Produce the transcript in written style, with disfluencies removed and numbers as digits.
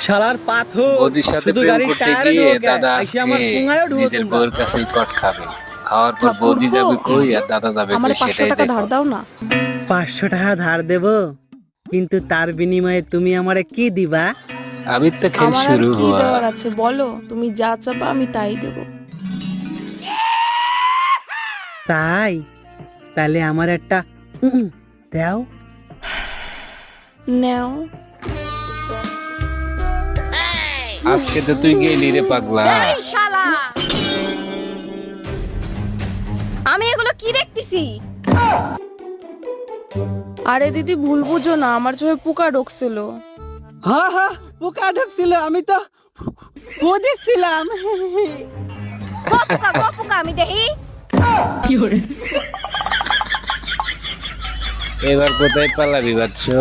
শালার পাথর বৌদির সাথে শুধু প্রেম গাড়ির করতে টায়ারে গিয়ে ঢোকে দাদা আইসি আজকে আমার পুঙ্গায়ও ঢোকে নিজের বউয়ের কাছেই কট খাবে। খাওয়ার পর বৌদি ঠাকুরপো, যাবে কই আর দাদা যাবে আমার কই 500 সেটাই টাকা দেখো। ধার দাও না। 500 টাকা ধার দেব, কিন্তু তার বিনিময়ে তুমি আমারে কি দিবা? আমি তো খেল আমার আর শুরু কি হওয়া। দেওয়ার আছে বলো, তুমি যা চাবা আমি তাই দেব। তাই তাহলে আমার একটা দাও। নেও। আজকে তো তুই গেলি রে পাগলা। শালা আমি এগুলো কি দেখতেছি? আরে দিদি ভুল বুঝো না, আমার চোখে পোকা ঢুকছিল। হ্যাঁ হ্যাঁ, পোকা ঢুকছিল, আমি তো বুঝেছিলাম। পোকা আমি দেখি। এবার কোথায় পালাবি বাচ্চা?